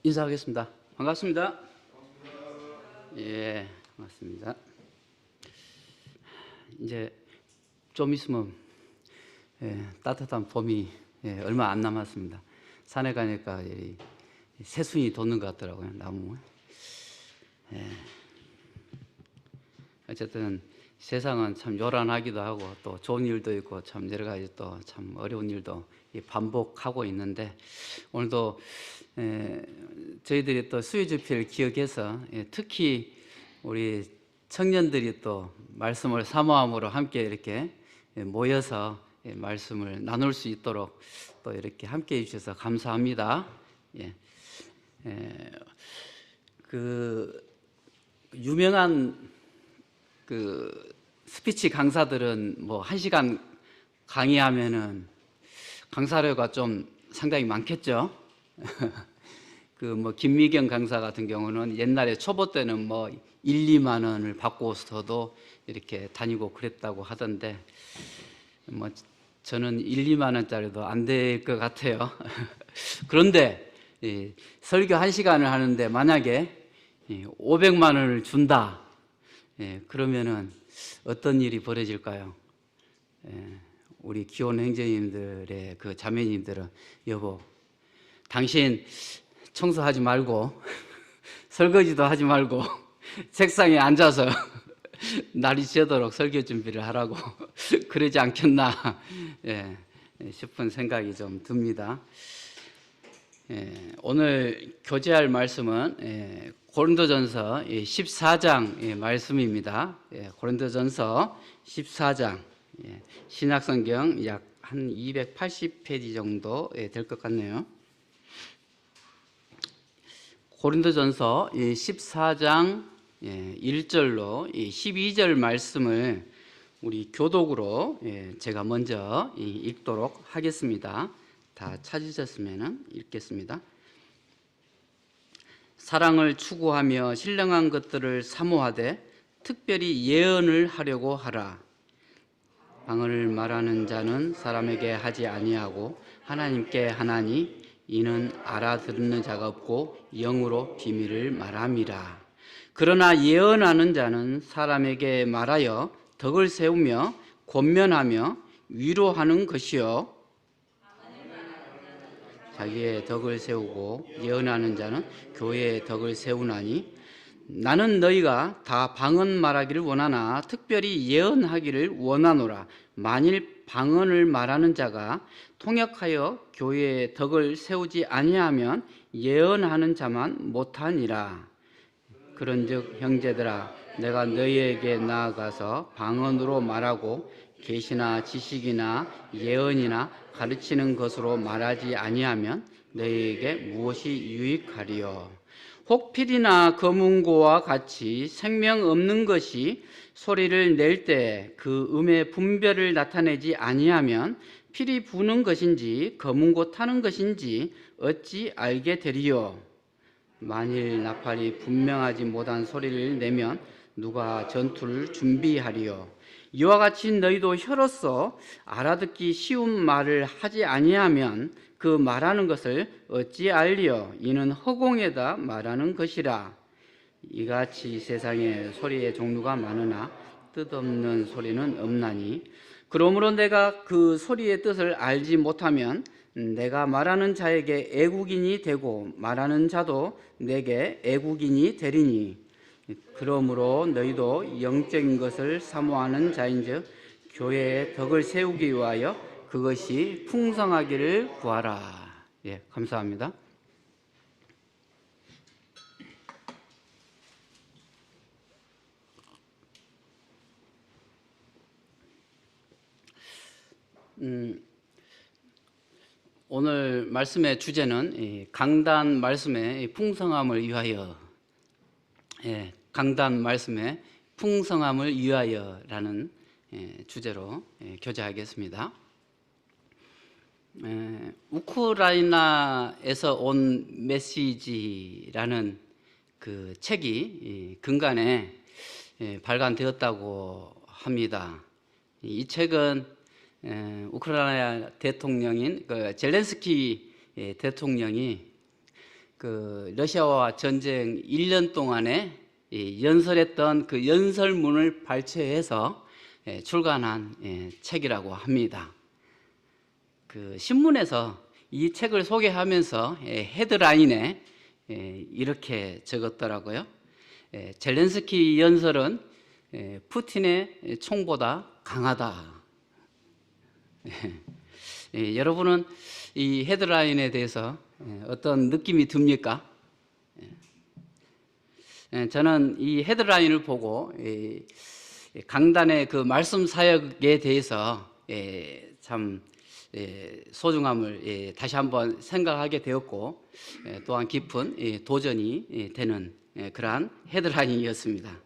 인사하겠습니다. 반갑습니다. 예, 반갑습니다. 이제 좀 있으면 따뜻한 봄이 얼마 안 남았습니다. 산에 가니까 새순이 돋는 것 같더라고요, 나무. 어쨌든 세상은 참 요란하기도 하고 또 좋은 일도 있고 참 여러 가지 또 참 어려운 일도 반복하고 있는데, 오늘도 저희들이 또 수요집회를 기억해서 특히 우리 청년들이 또 말씀을 사모함으로 함께 이렇게 모여서 말씀을 나눌 수 있도록 또 이렇게 함께 해주셔서 감사합니다. 그 유명한 그 스피치 강사들은 뭐 1시간 강의하면은 강사료가 좀 상당히 많겠죠. 그 뭐 김미경 강사 같은 경우는 옛날에 초보 때는 뭐 1, 2만 원을 받고서도 이렇게 다니고 그랬다고 하던데, 뭐 저는 1, 2만 원짜리도 안 될 것 같아요. 그런데 설교 1시간을 하는데 만약에 500만 원을 준다, 그러면은 어떤 일이 벌어질까요? 우리 기혼 행제님들의 그 자매님들은, 여보, 당신 청소하지 말고 설거지도 하지 말고 책상에 앉아서 날이 새도록 설교 준비를 하라고 그러지 않겠나 싶은 생각이 좀 듭니다. 오늘 교제할 말씀은 고린도전서 14장 말씀입니다. 고린도전서 14장, 신약성경 약 한 280페이지 정도 될 것 같네요. 고린도전서 14장 1절로 12절 말씀을 우리 교독으로 제가 먼저 읽도록 하겠습니다. 다 찾으셨으면 읽겠습니다. 사랑을 추구하며 신령한 것들을 사모하되 특별히 예언을 하려고 하라. 방언을 말하는 자는 사람에게 하지 아니하고 하나님께 하나니, 이는 알아듣는 자가 없고 영으로 비밀을 말함이라. 그러나 예언하는 자는 사람에게 말하여 덕을 세우며 권면하며 위로하는 것이요, 자기의 덕을 세우고 예언하는 자는 교회의 덕을 세우나니, 나는 너희가 다 방언 말하기를 원하나 특별히 예언하기를 원하노라. 만일 방언을 말하는 자가 통역하여 교회의 덕을 세우지 아니하면 예언하는 자만 못하니라. 그런즉 형제들아, 내가 너희에게 나아가서 방언으로 말하고 계시나 지식이나 예언이나 가르치는 것으로 말하지 아니하면 너희에게 무엇이 유익하리요? 혹 필이나 검은고와 같이 생명 없는 것이 소리를 낼 때 그 음의 분별을 나타내지 아니하면 필이 부는 것인지 검은고 타는 것인지 어찌 알게 되리요? 만일 나팔이 분명하지 못한 소리를 내면 누가 전투를 준비하리요? 이와 같이 너희도 혀로서 알아듣기 쉬운 말을 하지 아니하면 그 말하는 것을 어찌 알리요? 이는 허공에다 말하는 것이라. 이같이 세상에 소리의 종류가 많으나 뜻없는 소리는 없나니, 그러므로 내가 그 소리의 뜻을 알지 못하면 내가 말하는 자에게 애국인이 되고 말하는 자도 내게 애국인이 되리니, 그러므로 너희도 영적인 것을 사모하는 자인즉 교회의 덕을 세우기 위하여 그것이 풍성하기를 구하라. 감사합니다. 오늘 말씀의 주제는 강단 말씀의 풍성함을 위하여, 강단 말씀의 풍성함을 위하여라는 주제로 교제하겠습니다. 우크라이나에서 온 메시지라는 그 책이 근간에 발간되었다고 합니다. 이 책은 우크라이나 대통령인 젤렌스키 대통령이 그 러시아와 전쟁 1년 동안에 이 연설했던 그 연설문을 발췌해서 출간한 책이라고 합니다. 그 신문에서 이 책을 소개하면서 헤드라인에 이렇게 적었더라고요. 젤렌스키 연설은 푸틴의 총보다 강하다. 여러분은 이 헤드라인에 대해서 어떤 느낌이 듭니까? 저는 이 헤드라인을 보고 강단의 그 말씀 사역에 대해서 참 소중함을 다시 한번 생각하게 되었고, 또한 깊은 도전이 되는 그러한 헤드라인이었습니다.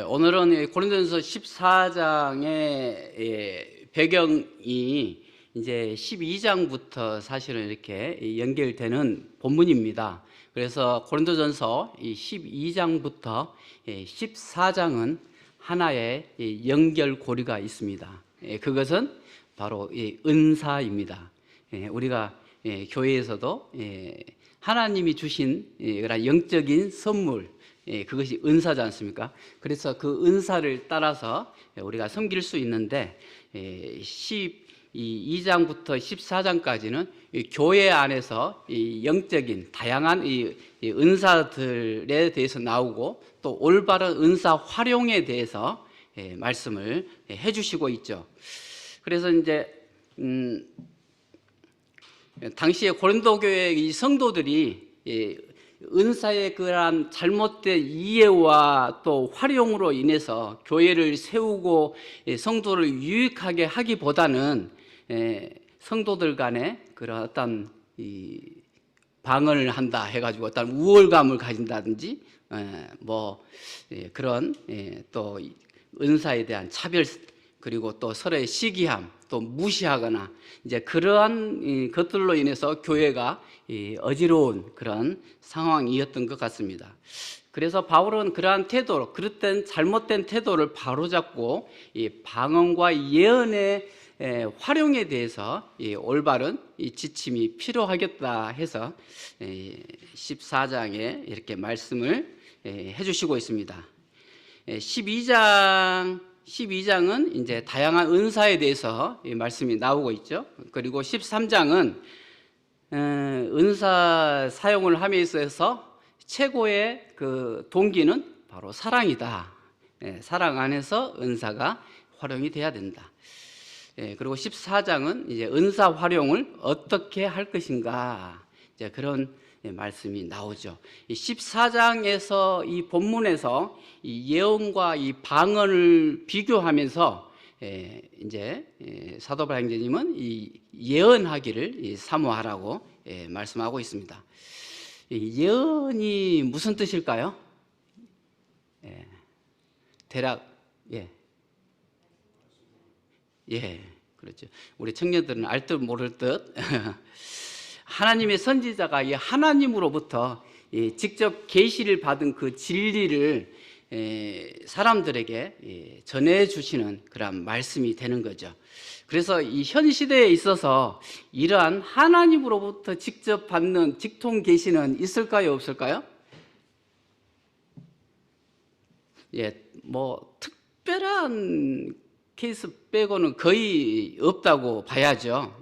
오늘은 고린도전서 14장의 배경이 이제 12장부터 사실은 이렇게 연결되는 본문입니다. 그래서 고린도전서 12장부터 14장은 하나의 연결고리가 있습니다. 그것은 바로 은사입니다. 우리가 교회에서도 하나님이 주신 그런 영적인 선물, 그것이 은사지 않습니까? 그래서 그 은사를 따라서 우리가 섬길 수 있는데 12장부터 14장까지는 교회 안에서 영적인 다양한 은사들에 대해서 나오고 또 올바른 은사 활용에 대해서 말씀을 해주시고 있죠. 그래서 이제 당시에 고린도 교회의 이 성도들이 은사의 그러한 잘못된 이해와 또 활용으로 인해서 교회를 세우고 성도를 유익하게 하기보다는 성도들 간에 그런 어떤 방언을 한다 해가지고 어떤 우월감을 가진다든지 그런 또 은사에 대한 차별, 그리고 또 서로의 시기함, 또 무시하거나 이제 그러한 것들로 인해서 교회가 어지러운 그런 상황이었던 것 같습니다. 그래서 바울은 그러한 태도, 그릇된 잘못된 태도를 바로잡고 이 방언과 예언의 활용에 대해서 올바른 지침이 필요하겠다 해서 14장에 이렇게 말씀을 해주시고 있습니다. 12장은 이제 다양한 은사에 대해서 말씀이 나오고 있죠. 그리고 13장은 은사 사용을 함에 있어서 최고의 그 동기는 바로 사랑이다. 사랑 안에서 은사가 활용이 돼야 된다. 그리고 14장은 이제 은사 활용을 어떻게 할 것인가, 이제 그런 말씀이 나오죠. 14장에서 이 본문에서 이 예언과 이 방언을 비교하면서 이제 사도 바울 형제님은 이 예언하기를 사모하라고 말씀하고 있습니다. 예언이 무슨 뜻일까요? 대략 그렇죠. 우리 청년들은 알 듯 모를 듯 하나님의 선지자가 이 하나님으로부터 직접 계시를 받은 그 진리를 사람들에게 전해주시는 그런 말씀이 되는 거죠. 그래서 이 현 시대에 있어서 이러한 하나님으로부터 직접 받는 직통 계시는 있을까요, 없을까요? 특별한 케이스 빼고는 거의 없다고 봐야죠.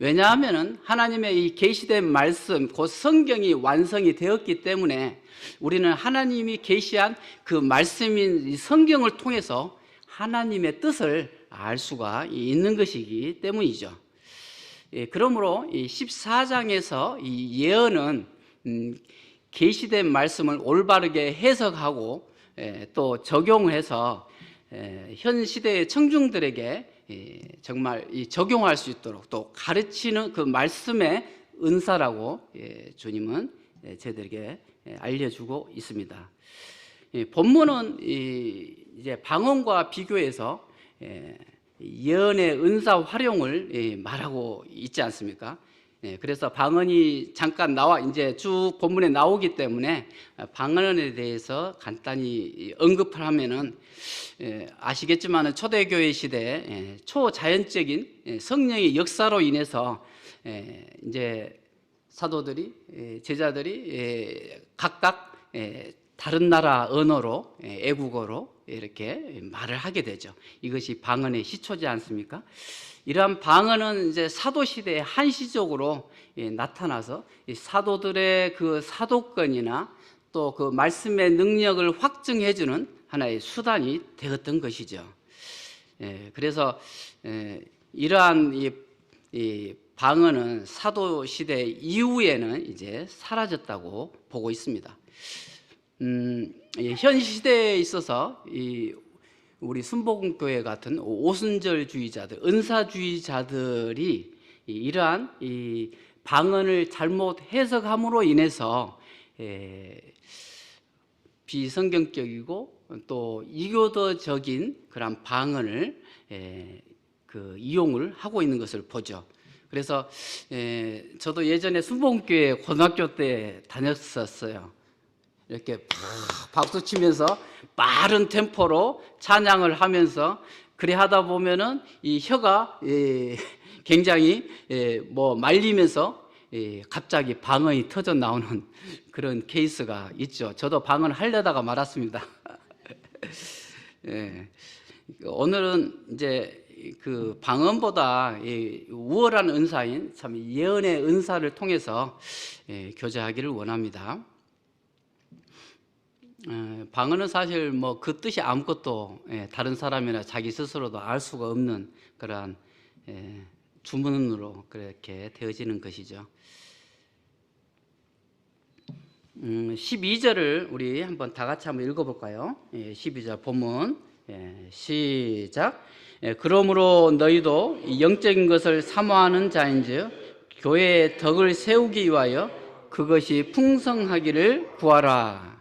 왜냐하면은 하나님의 이 계시된 말씀, 곧 성경이 완성이 되었기 때문에 우리는 하나님이 계시한 그 말씀인 이 성경을 통해서 하나님의 뜻을 알 수가 있는 것이기 때문이죠. 그러므로 이 14장에서 이 예언은 계시된 말씀을 올바르게 해석하고 또 적용해서 현 시대의 청중들에게 정말 적용할 수 있도록 또 가르치는 그 말씀의 은사라고 주님은 저희들에게 알려주고 있습니다. 본문은 이제 방언과 비교해서 예언의 은사 활용을 말하고 있지 않습니까? 그래서 방언이 잠깐 나와 이제 쭉 본문에 나오기 때문에 방언에 대해서 간단히 언급을 하면은 아시겠지만은 초대교회 시대에 초자연적인 성령의 역사로 인해서 이제 사도들이 제자들이 각각 다른 나라 언어로 애국어로 이렇게 말을 하게 되죠. 이것이 방언의 시초지 않습니까? 이러한 방언은 이제 사도 시대에 한시적으로 나타나서 사도들의 그 사도권이나 또 그 말씀의 능력을 확증해주는 하나의 수단이 되었던 것이죠. 그래서 이러한 이 방언은 사도 시대 이후에는 이제 사라졌다고 보고 있습니다. 현 시대에 있어서 우리 순복음교회 같은 오순절주의자들, 은사주의자들이 이러한 이 방언을 잘못 해석함으로 인해서 비성경적이고 또 이교도적인 그런 방언을 이용을 하고 있는 것을 보죠. 그래서 저도 예전에 순복음교회 고등학교 때 다녔었어요. 이렇게 박수 치면서 빠른 템포로 찬양을 하면서 그래 하다 보면은 이 혀가 굉장히 말리면서 갑자기 방언이 터져 나오는 그런 케이스가 있죠. 저도 방언 하려다가 말았습니다. 오늘은 이제 그 방언보다 우월한 은사인 참 예언의 은사를 통해서 교제하기를 원합니다. 방언은 사실 그 뜻이 아무것도 다른 사람이나 자기 스스로도 알 수가 없는 그러한 주문으로 그렇게 되어지는 것이죠. 12절을 우리 한번 다 같이 한번 읽어볼까요? 12절 본문 시작. 그러므로 너희도 영적인 것을 사모하는 자인즉 교회의 덕을 세우기 위하여 그것이 풍성하기를 구하라.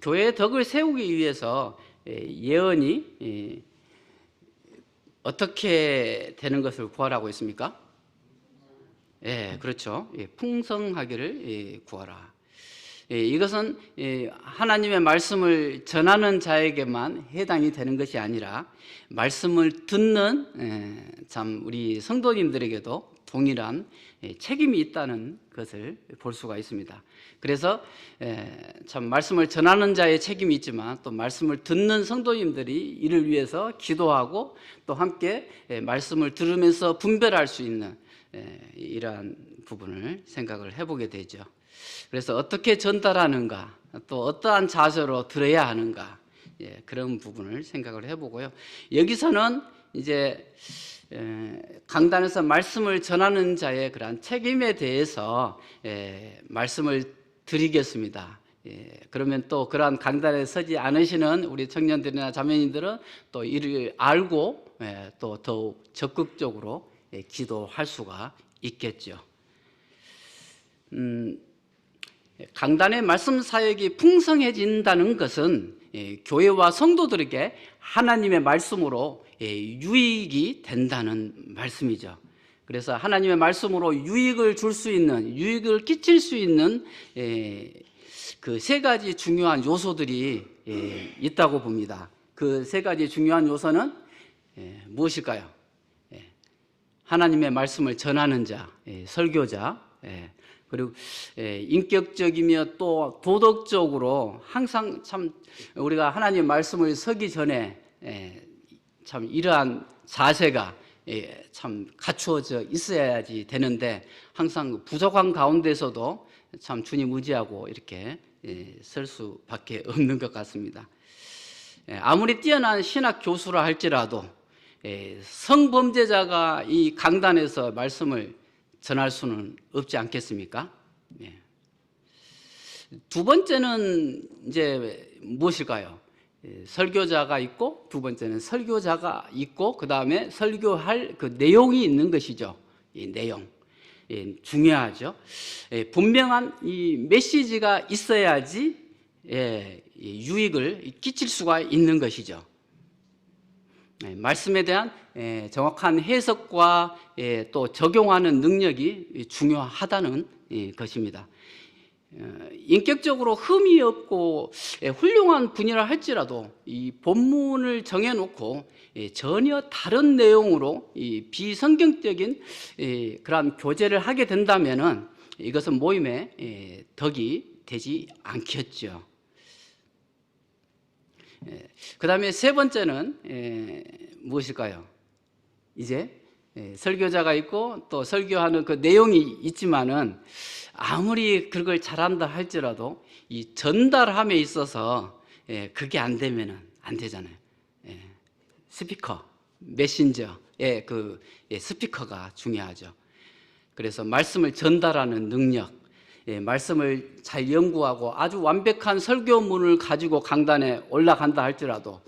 교회의 덕을 세우기 위해서 예언이 어떻게 되는 것을 구하라고 했습니까? 그렇죠. 풍성하기를 구하라. 이것은 하나님의 말씀을 전하는 자에게만 해당이 되는 것이 아니라 말씀을 듣는 참 우리 성도님들에게도 동일한 책임이 있다는 것을 볼 수가 있습니다. 그래서 참 말씀을 전하는 자의 책임이 있지만 또 말씀을 듣는 성도님들이 이를 위해서 기도하고 또 함께 말씀을 들으면서 분별할 수 있는 이러한 부분을 생각을 해보게 되죠. 그래서 어떻게 전달하는가, 또 어떠한 자세로 들어야 하는가, 그런 부분을 생각을 해보고요. 여기서는 이제 강단에서 말씀을 전하는 자의 그러한 책임에 대해서 말씀을 드리겠습니다. 그러면 또 그러한 강단에 서지 않으시는 우리 청년들이나 자매님들은 또 이를 알고 또 더욱 적극적으로 기도할 수가 있겠죠. 강단의 말씀 사역이 풍성해진다는 것은 교회와 성도들에게 하나님의 말씀으로 유익이 된다는 말씀이죠. 그래서 하나님의 말씀으로 유익을 줄 수 있는, 유익을 끼칠 수 있는 그 세 가지 중요한 요소들이 있다고 봅니다. 그 세 가지 중요한 요소는 무엇일까요? 하나님의 말씀을 전하는 자, 설교자, 그리고 인격적이며 또 도덕적으로 항상 참 우리가 하나님의 말씀을 서기 전에 참 이러한 자세가 참 갖추어져 있어야지 되는데 항상 부족한 가운데서도 참 주님 의지하고 이렇게 설 수밖에 없는 것 같습니다. 아무리 뛰어난 신학 교수라 할지라도 성범죄자가 이 강단에서 말씀을 전할 수는 없지 않겠습니까? 두 번째는 이제 무엇일까요? 설교자가 있고, 두 번째는 설교자가 있고, 그 다음에 설교할 그 내용이 있는 것이죠. 이 내용 중요하죠. 분명한 이 메시지가 있어야지 유익을 끼칠 수가 있는 것이죠. 말씀에 대한 정확한 해석과 또 적용하는 능력이 중요하다는 것입니다. 인격적으로 흠이 없고 훌륭한 분이라 할지라도 이 본문을 정해놓고 전혀 다른 내용으로 이 비성경적인 그러한 교제를 하게 된다면은 이것은 모임의 덕이 되지 않겠죠. 그 다음에 세 번째는 무엇일까요? 이제 설교자가 있고 또 설교하는 그 내용이 있지만은 아무리 그걸 잘한다 할지라도 이 전달함에 있어서 그게 안 되면은 안 되잖아요. 스피커, 메신저의 그 스피커가 중요하죠. 그래서 말씀을 전달하는 능력, 말씀을 잘 연구하고 아주 완벽한 설교문을 가지고 강단에 올라간다 할지라도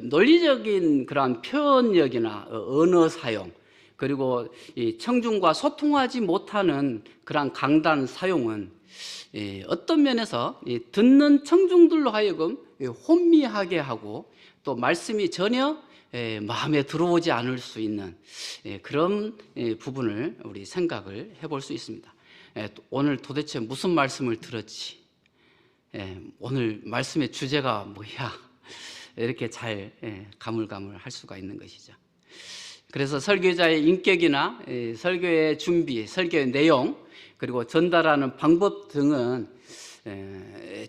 논리적인 그러한 표현력이나 언어 사용, 그리고 이 청중과 소통하지 못하는 그러한 강단 사용은 어떤 면에서 듣는 청중들로 하여금 혼미하게 하고 또 말씀이 전혀 마음에 들어오지 않을 수 있는 그런 부분을 우리 생각을 해볼 수 있습니다. 오늘 도대체 무슨 말씀을 들었지? 오늘 말씀의 주제가 뭐야? 이렇게 잘 가물가물할 수가 있는 것이죠. 그래서 설교자의 인격이나 설교의 준비, 설교의 내용, 그리고 전달하는 방법 등은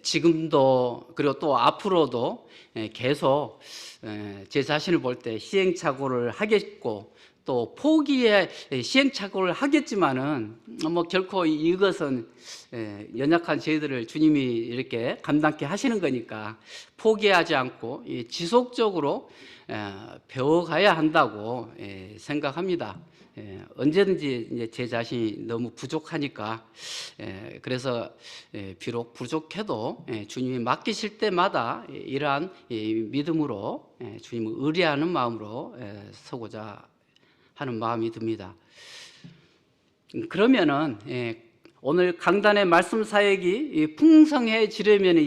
지금도 그리고 또 앞으로도 계속 제 자신을 볼 때 시행착오를 하겠고 또 포기에 시행착오를 하겠지만은 뭐 결코 이것은 연약한 저희들을 주님이 이렇게 감당케 하시는 거니까 포기하지 않고 지속적으로 배워가야 한다고 생각합니다. 언제든지 이제 제 자신이 너무 부족하니까 그래서 비록 부족해도 주님이 맡기실 때마다 이러한 믿음으로 주님을 의뢰하는 마음으로 서고자 하는 마음이 듭니다. 그러면은 오늘 강단의 말씀 사역이 풍성해지려면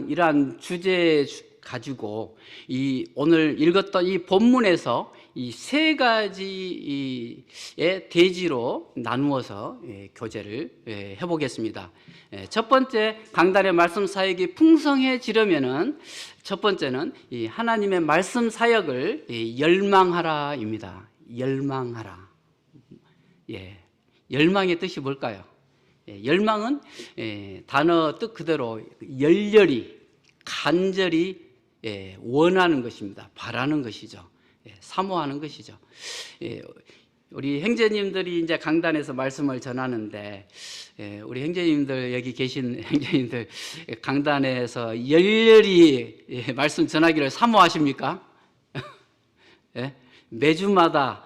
이러한 주제 가지고 이 오늘 읽었던 이 본문에서 이 세 가지의 대지로 나누어서 교제를 해보겠습니다. 첫 번째, 강단의 말씀 사역이 풍성해지려면은 첫 번째는 이 하나님의 말씀 사역을 열망하라입니다. 열망하라. 열망의 뜻이 뭘까요? 열망은 단어 뜻 그대로 열렬히, 간절히 원하는 것입니다. 바라는 것이죠. 사모하는 것이죠. 우리 형제님들이 이제 강단에서 말씀을 전하는데 우리 형제님들 여기 계신 형제님들 강단에서 열렬히 말씀 전하기를 사모하십니까? 매주마다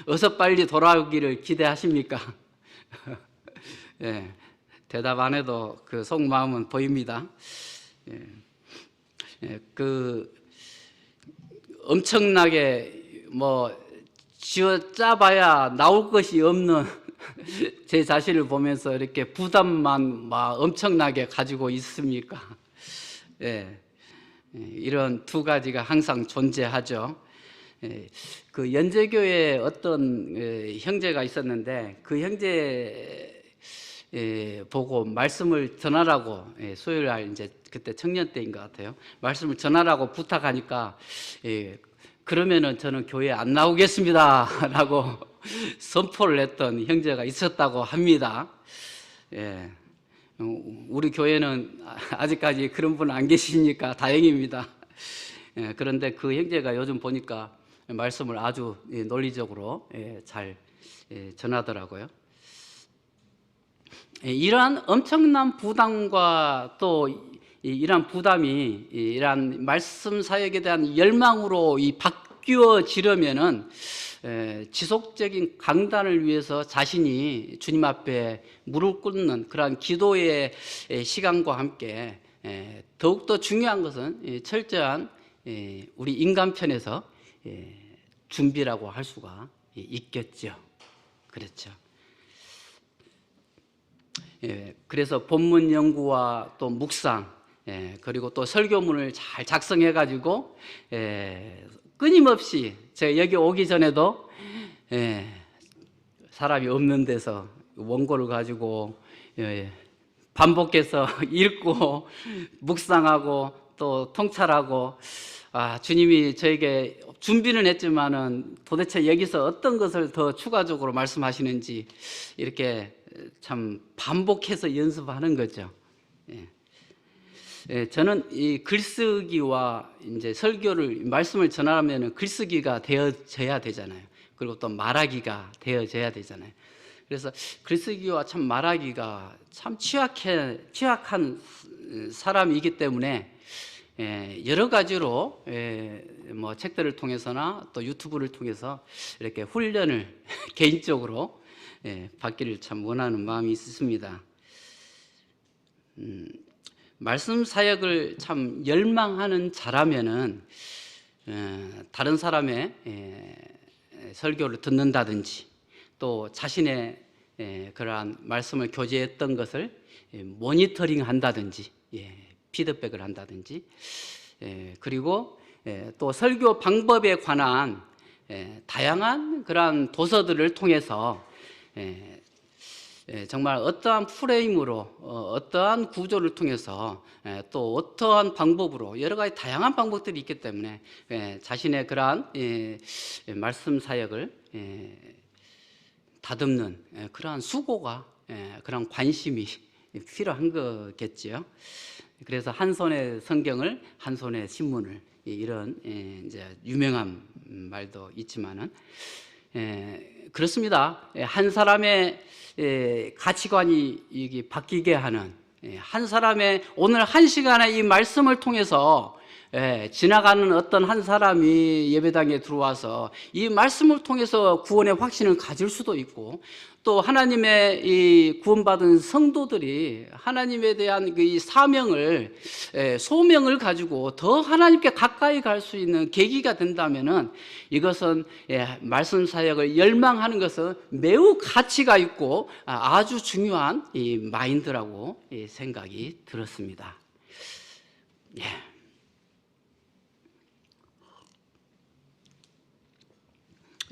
어서 빨리 돌아오기를 기대하십니까? 대답 안 해도 그 속마음은 보입니다. 그 엄청나게 뭐 쥐어 짜봐야 나올 것이 없는 제 자신을 보면서 이렇게 부담만 막 엄청나게 가지고 있습니까? 이런 두 가지가 항상 존재하죠. 그 연제교회에 어떤 형제가 있었는데 그 형제 보고 말씀을 전하라고 수요일날 이제 그때 청년 때인 것 같아요. 말씀을 전하라고 부탁하니까 그러면은 저는 교회 안 나오겠습니다라고 선포를 했던 형제가 있었다고 합니다. 우리 교회는 아직까지 그런 분 안 계시니까 다행입니다. 그런데 그 형제가 요즘 보니까 말씀을 아주 논리적으로 잘 전하더라고요. 이러한 엄청난 부담과 또 이러한 부담이 이러한 말씀 사역에 대한 열망으로 바뀌어지려면은 지속적인 강단을 위해서 자신이 주님 앞에 무릎 꿇는 그러한 기도의 시간과 함께 더욱더 중요한 것은 철저한 우리 인간편에서 준비라고 할 수가 있겠죠. 그렇죠. 그래서 본문 연구와 또 묵상, 그리고 또 설교문을 잘 작성해 가지고 끊임없이 제가 여기 오기 전에도 사람이 없는 데서 원고를 가지고 반복해서 읽고 묵상하고 또 통찰하고, 주님이 저에게 준비는 했지만은 도대체 여기서 어떤 것을 더 추가적으로 말씀하시는지 이렇게 참 반복해서 연습하는 거죠. 저는 이 글쓰기와 이제 설교를 말씀을 전하려면 글쓰기가 되어져야 되잖아요. 그리고 또 말하기가 되어져야 되잖아요. 그래서 글쓰기와 참 말하기가 참 취약한 사람이기 때문에 여러 가지로 뭐 책들을 통해서나 또 유튜브를 통해서 이렇게 훈련을 개인적으로 받기를 참 원하는 마음이 있습니다. 말씀 사역을 참 열망하는 자라면은 다른 사람의 설교를 듣는다든지 또 자신의 그러한 말씀을 교제했던 것을 모니터링 한다든지 피드백을 한다든지 그리고 또 설교 방법에 관한 다양한 그러한 도서들을 통해서 정말 어떠한 프레임으로 어떠한 구조를 통해서 또 어떠한 방법으로 여러 가지 다양한 방법들이 있기 때문에 자신의 그러한 말씀 사역을 다듬는 그러한 수고가 그런 관심이 필요한 거겠지요. 그래서 한 손에 성경을 한 손에 신문을 이런 이제 유명한 말도 있지만은 그렇습니다. 한 사람의 가치관이 이게 바뀌게 하는 한 사람의 오늘 한 시간의 이 말씀을 통해서 지나가는 어떤 한 사람이 예배당에 들어와서 이 말씀을 통해서 구원의 확신을 가질 수도 있고 또 하나님의 이 구원받은 성도들이 하나님에 대한 이 사명을 소명을 가지고 더 하나님께 가까이 갈 수 있는 계기가 된다면은 이것은 말씀 사역을 열망하는 것은 매우 가치가 있고 아주 중요한 이 마인드라고 생각이 들었습니다.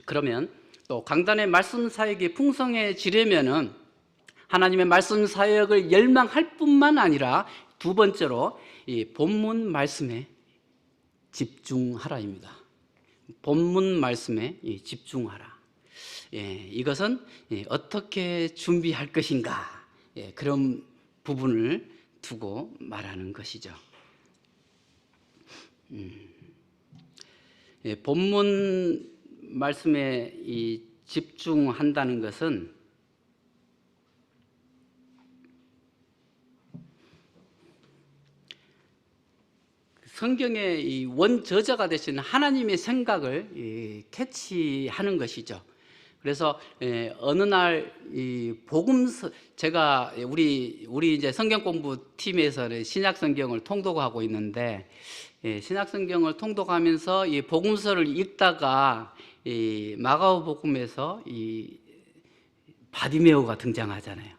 그러면 또 강단의 말씀 사역이 풍성해지려면은 하나님의 말씀 사역을 열망할 뿐만 아니라 두 번째로 이 본문 말씀에 집중하라입니다. 본문 말씀에 집중하라. 이것은 어떻게 준비할 것인가 그런 부분을 두고 말하는 것이죠. 본문 말씀에 집중한다는 것은 성경의 이 원저자가 되신 하나님의 생각을 캐치하는 것이죠. 그래서 어느 날 이 복음서 제가 우리 이제 성경 공부 팀에서는 신약 성경을 통독하고 있는데 신약 성경을 통독하면서 이 복음서를 읽다가 이 마가복음에서 이 바디메오가 등장하잖아요.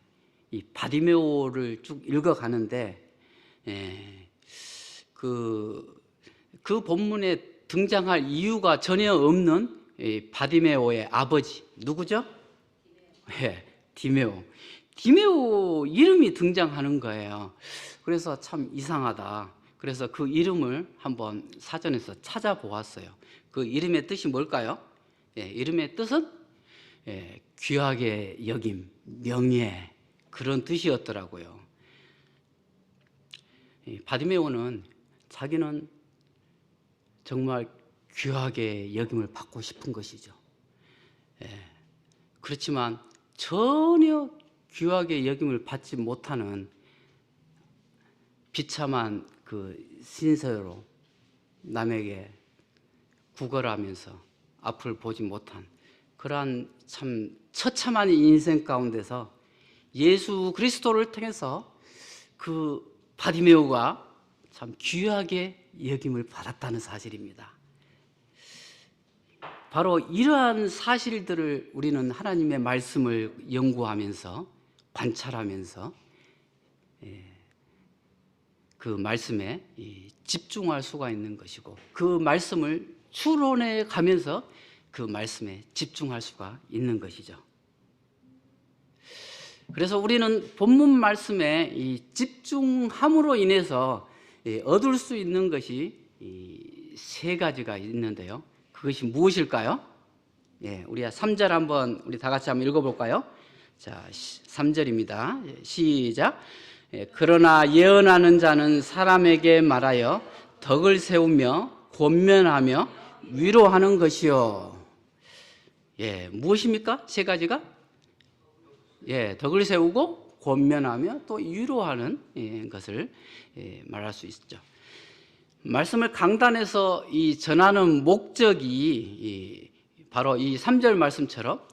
이 바디메오를 쭉 읽어가는데 그 본문에 등장할 이유가 전혀 없는 이 바디메오의 아버지 누구죠? 디메오. 디메오 이름이 등장하는 거예요. 그래서 참 이상하다. 그래서 그 이름을 한번 사전에서 찾아보았어요. 그 이름의 뜻이 뭘까요? 이름의 뜻은 귀하게 여김, 명예 그런 뜻이었더라고요. 바디메오는 자기는 정말 귀하게 여김을 받고 싶은 것이죠. 그렇지만 전혀 귀하게 여김을 받지 못하는 비참한 그 신세로 남에게 구걸하면서 앞을 보지 못한 그러한 참 처참한 인생 가운데서 예수 그리스도를 통해서 그 바디메오가 참 귀하게 여김을 받았다는 사실입니다. 바로 이러한 사실들을 우리는 하나님의 말씀을 연구하면서 관찰하면서 그 그 말씀에 집중할 수가 있는 것이고, 그 말씀을 추론해 가면서 그 말씀에 집중할 수가 있는 것이죠. 그래서 우리는 본문 말씀에 이 집중함으로 인해서 얻을 수 있는 것이 세 가지가 있는데요. 그것이 무엇일까요? 우리 3절 한번 우리 다 같이 한번 읽어볼까요? 자, 3절입니다. 시작. 그러나 예언하는 자는 사람에게 말하여 덕을 세우며 권면하며 위로하는 것이요. 무엇입니까? 세 가지가? 덕을 세우고 권면하며 또 위로하는 것을 말할 수 있죠. 말씀을 강단에서 전하는 목적이 바로 이 3절 말씀처럼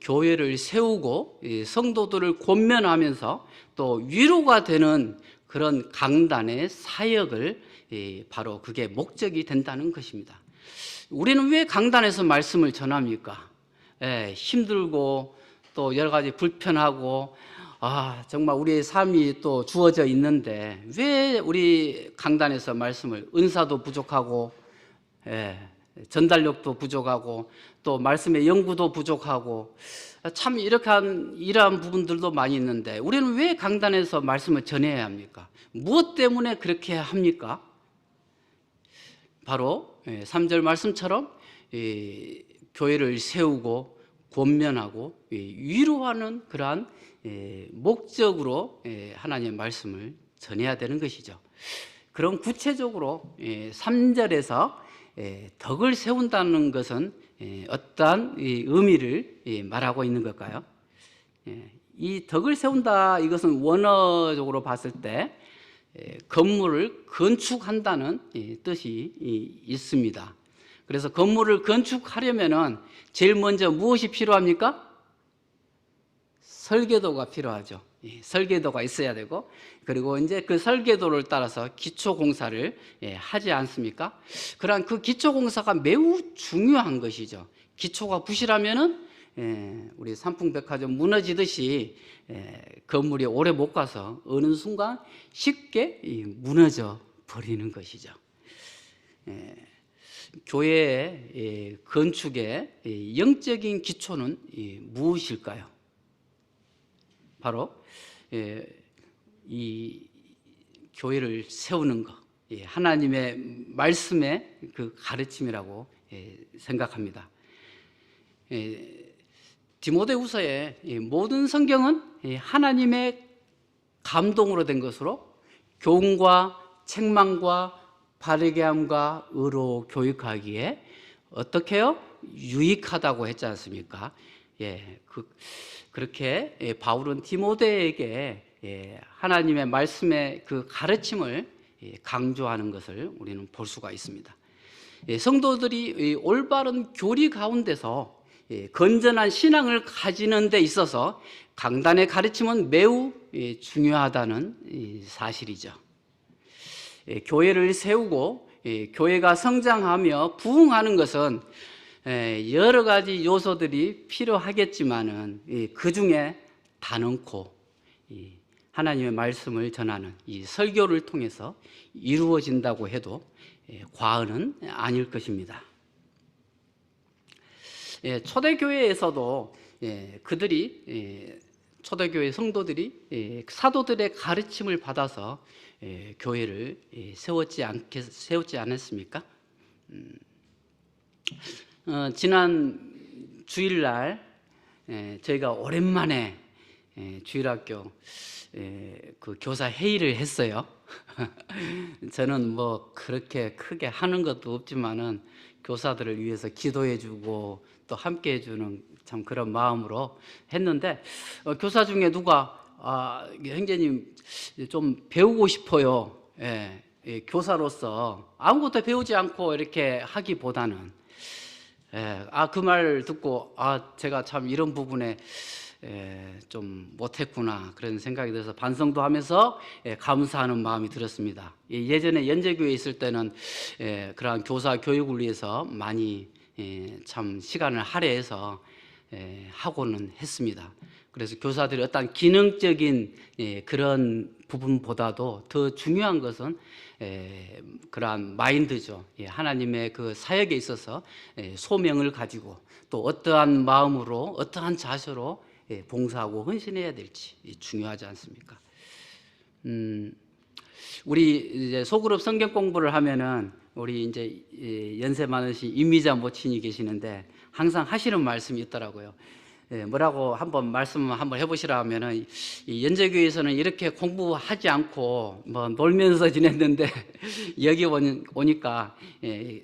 교회를 세우고 성도들을 권면하면서 또 위로가 되는 그런 강단의 사역을 바로 그게 목적이 된다는 것입니다. 우리는 왜 강단에서 말씀을 전합니까? 힘들고 또 여러 가지 불편하고 정말 우리의 삶이 또 주어져 있는데 왜 우리 강단에서 말씀을, 은사도 부족하고 전달력도 부족하고 또 말씀의 연구도 부족하고 참 이러한 부분들도 많이 있는데 우리는 왜 강단에서 말씀을 전해야 합니까? 무엇 때문에 그렇게 합니까? 바로 3절 말씀처럼 교회를 세우고 권면하고 위로하는 그러한 목적으로 하나님의 말씀을 전해야 되는 것이죠. 그럼 구체적으로 3절에서 덕을 세운다는 것은 어떠한 의미를 말하고 있는 걸까요? 이 덕을 세운다, 이것은 원어적으로 봤을 때 건물을 건축한다는 뜻이 있습니다. 그래서 건물을 건축하려면은 제일 먼저 무엇이 필요합니까? 설계도가 필요하죠. 설계도가 있어야 되고, 그리고 이제 그 설계도를 따라서 기초 공사를 하지 않습니까? 그러한 그 기초 공사가 매우 중요한 것이죠. 기초가 부실하면은 우리 삼풍백화점 무너지듯이 건물이 오래 못 가서 어느 순간 쉽게 무너져 버리는 것이죠. 교회의 건축의 영적인 기초는 무엇일까요? 바로 이 교회를 세우는 것, 하나님의 말씀의 그 가르침이라고 생각합니다. 디모데후서의 모든 성경은 하나님의 감동으로 된 것으로 교훈과 책망과 바르게 함과 의로 교육하기에 어떻게 해요? 유익하다고 했지 않습니까? 그렇게 바울은 디모데에게 하나님의 말씀의 그 가르침을 강조하는 것을 우리는 볼 수가 있습니다. 성도들이 올바른 교리 가운데서 건전한 신앙을 가지는 데 있어서 강단의 가르침은 매우 중요하다는 사실이죠. 교회를 세우고 교회가 성장하며 부흥하는 것은 여러 가지 요소들이 필요하겠지만은 그 중에 단언코 하나님의 말씀을 전하는 이 설교를 통해서 이루어진다고 해도 과언은 아닐 것입니다. 초대교회에서도 초대교회 성도들이 사도들의 가르침을 받아서 교회를 세웠지 않았습니까? 지난 주일날 저희가 오랜만에 주일학교 그 교사 회의를 했어요. 저는 뭐 그렇게 크게 하는 것도 없지만은 교사들을 위해서 기도해주고 또 함께해주는 참 그런 마음으로 했는데 교사 중에 누가 형제님 좀 배우고 싶어요. 교사로서 아무것도 배우지 않고 이렇게 하기보다는 그 말 듣고 제가 참 이런 부분에 좀 못했구나 그런 생각이 들어서 반성도 하면서 감사하는 마음이 들었습니다. 예전에 연제교회에 있을 때는 그러한 교사 교육을 위해서 많이 참 시간을 할애해서 하고는 했습니다. 그래서 교사들이 어떤 기능적인 그런 부분보다도 더 중요한 것은 그러한 마인드죠. 하나님의 그 사역에 있어서 소명을 가지고 또 어떠한 마음으로 어떠한 자세로 봉사하고 헌신해야 될지 중요하지 않습니까? 우리 이제 소그룹 성경 공부를 하면은 우리 이제 연세 많으신 임미자 모친이 계시는데 항상 하시는 말씀이 있더라고요. 뭐라고 말씀 한번 해보시라 하면은 이 연제교회에서는 이렇게 공부하지 않고 뭐 놀면서 지냈는데 여기 오니까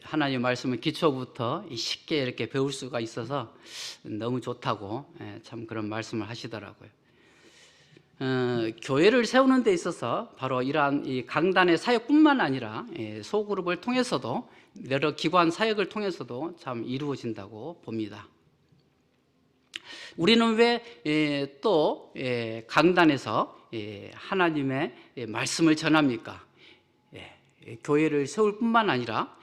하나님 말씀을 기초부터 쉽게 이렇게 배울 수가 있어서 너무 좋다고 참 그런 말씀을 하시더라고요. 교회를 세우는 데 있어서 바로 이러한 이 강단의 사역뿐만 아니라 소그룹을 통해서도 여러 기관 사역을 통해서도 참 이루어진다고 봅니다. 우리는 왜 또 강단에서 하나님의 말씀을 전합니까? 교회를 세울 뿐만 아니라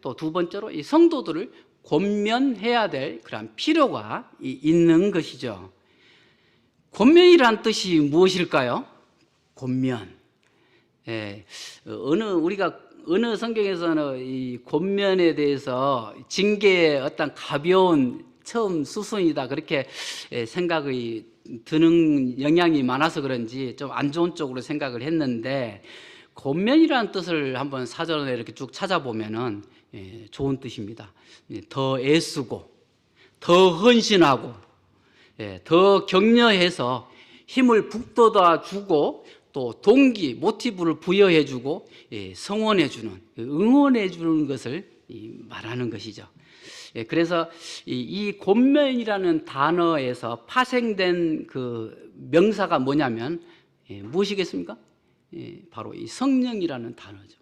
또 두 번째로 이 성도들을 권면해야 될 그런 필요가 있는 것이죠. 권면이란 뜻이 무엇일까요? 권면. 어느 성경에서는 이 권면에 대해서 징계의 어떤 가벼운 처음 수순이다 그렇게 생각이 드는 영향이 많아서 그런지 좀 안 좋은 쪽으로 생각을 했는데 권면이라는 뜻을 한번 사전에 이렇게 쭉 찾아보면은 좋은 뜻입니다. 더 애쓰고 더 헌신하고 더 격려해서 힘을 북돋아 주고 또 동기, 모티브를 부여해 주고 성원해 주는, 응원해 주는 것을 말하는 것이죠. 그래서 이 권면이라는 단어에서 파생된 그 명사가 뭐냐면 무엇이겠습니까? 바로 이 성령이라는 단어죠.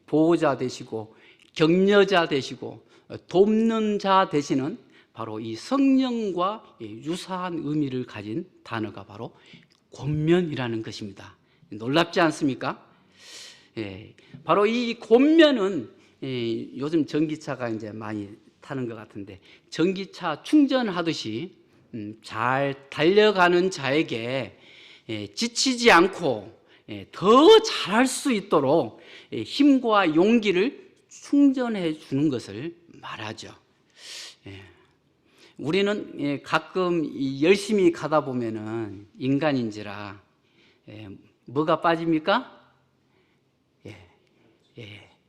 보호자 되시고 격려자 되시고 돕는 자 되시는 바로 이 성령과 유사한 의미를 가진 단어가 바로 권면이라는 것입니다. 놀랍지 않습니까? 바로 이 권면은 요즘 전기차가 이제 많이 타는 것 같은데 전기차 충전하듯이 잘 달려가는 자에게 지치지 않고 더 잘할 수 있도록 힘과 용기를 충전해 주는 것을 말하죠. 우리는 가끔 열심히 가다 보면은 인간인지라 뭐가 빠집니까?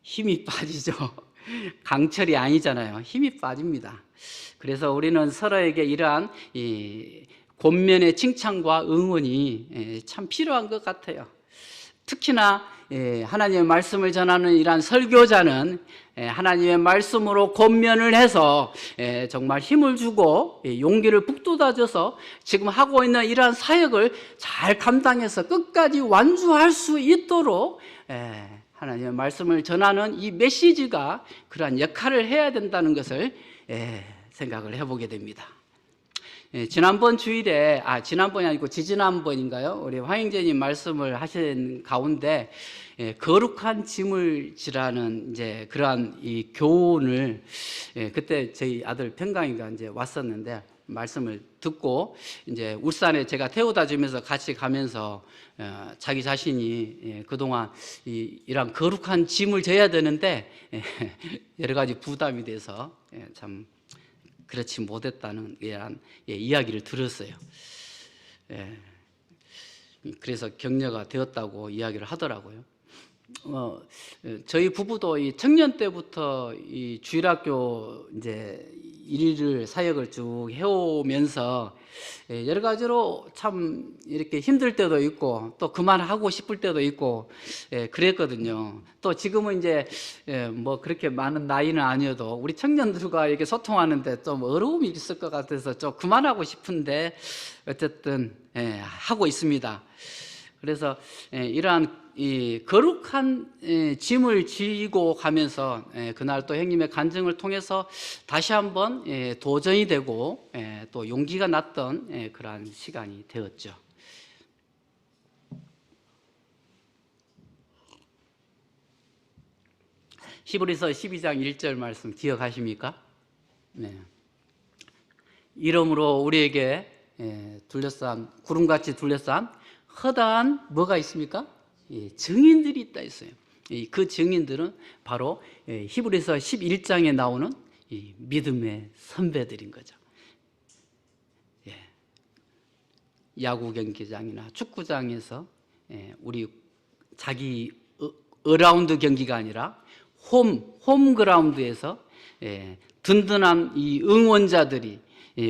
힘이 빠지죠. 강철이 아니잖아요. 힘이 빠집니다. 그래서 우리는 서로에게 이러한 권면의 칭찬과 응원이 참 필요한 것 같아요. 특히나 하나님의 말씀을 전하는 이러한 설교자는 하나님의 말씀으로 권면을 해서 정말 힘을 주고 용기를 북돋아줘서 지금 하고 있는 이러한 사역을 잘 감당해서 끝까지 완주할 수 있도록 하나님의 말씀을 전하는 이 메시지가 그러한 역할을 해야 된다는 것을 생각을 해보게 됩니다. 지난번 주일에 지난번이 아니고 지지난번인가요? 우리 황영재님 말씀을 하신 가운데 거룩한 짐을 지라는 이제 그러한 이 교훈을 그때 저희 아들 평강이가 이제 왔었는데 말씀을 듣고 이제 울산에 제가 태워다 주면서 같이 가면서 자기 자신이 그동안 이런 거룩한 짐을 져야 되는데 여러 가지 부담이 돼서 참 그렇지 못했다는 이야기를 들었어요. 그래서 격려가 되었다고 이야기를 하더라고요. 저희 부부도 이 청년 때부터 이 주일학교 이제 일을 사역을 쭉 해오면서 여러 가지로 참 이렇게 힘들 때도 있고 또 그만하고 싶을 때도 있고 그랬거든요. 또 지금은 이제 뭐 그렇게 많은 나이는 아니어도 우리 청년들과 이렇게 소통하는데 좀 어려움이 있을 것 같아서 좀 그만하고 싶은데 어쨌든 하고 있습니다. 그래서 이러한 이 거룩한 짐을 지고 가면서 그날 또 형님의 간증을 통해서 다시 한번 도전이 되고 또 용기가 났던 그러한 시간이 되었죠. 히브리서 12장 1절 말씀 기억하십니까? 네. 이름으로 우리에게 구름같이 둘러싼 허다한 뭐가 있습니까? 증인들이 있다 했어요. 그 증인들은 바로 히브리서 11장에 나오는 믿음의 선배들인 거죠. 야구 경기장이나 축구장에서 우리 자기 어라운드 경기가 아니라 홈그라운드에서 든든한 이 응원자들이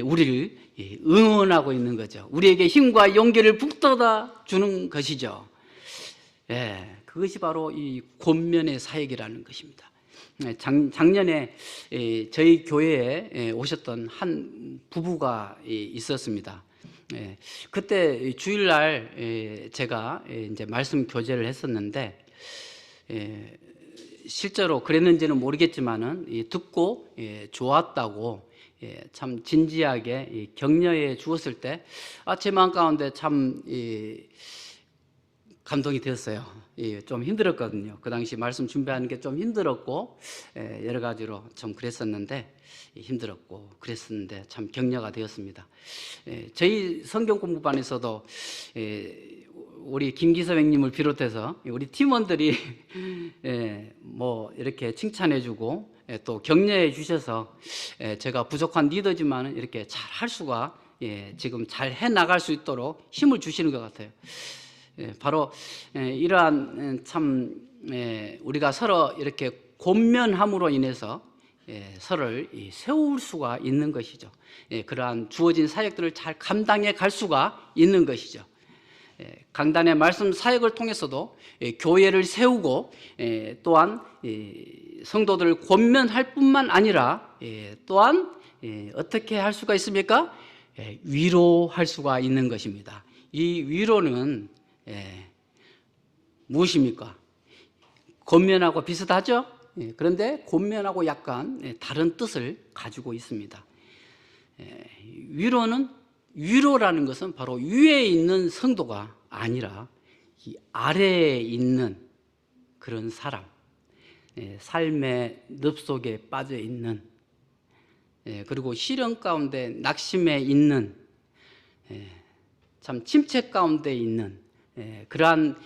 우리를 응원하고 있는 거죠. 우리에게 힘과 용기를 북돋아 주는 것이죠. 그것이 바로 이 권면의 사역이라는 것입니다. 작년에 저희 교회에 오셨던 한 부부가 있었습니다. 그때 주일날 제가 이제 말씀 교제를 했었는데 실제로 그랬는지는 모르겠지만은 듣고 좋았다고 참 진지하게 격려해 주었을 때 제 마음 가운데 참 감동이 되었어요. 좀 힘들었거든요. 그 당시 말씀 준비하는 게 좀 힘들었고 여러 가지로 좀 그랬었는데 힘들었고 그랬었는데 참 격려가 되었습니다. 저희 성경 공부반에서도 우리 김기섭 형님을 비롯해서 우리 팀원들이 뭐 이렇게 칭찬해주고 또 격려해 주셔서 제가 부족한 리더지만 이렇게 잘 할 수가 지금 잘 해 나갈 수 있도록 힘을 주시는 것 같아요. 바로 이러한 참 우리가 서로 이렇게 권면함으로 인해서 서로를 세울 수가 있는 것이죠. 그러한 주어진 사역들을 잘 감당해 갈 수가 있는 것이죠. 강단의 말씀 사역을 통해서도 교회를 세우고 또한 성도들을 권면할 뿐만 아니라 또한 어떻게 할 수가 있습니까? 위로할 수가 있는 것입니다. 이 위로는 무엇입니까? 권면하고 비슷하죠? 그런데 권면하고 약간 다른 뜻을 가지고 있습니다. 위로라는 것은 바로 위에 있는 성도가 아니라 이 아래에 있는 그런 사람, 삶의 늪 속에 빠져 있는, 그리고 시련 가운데 낙심해 있는, 참 침체 가운데 있는 그러한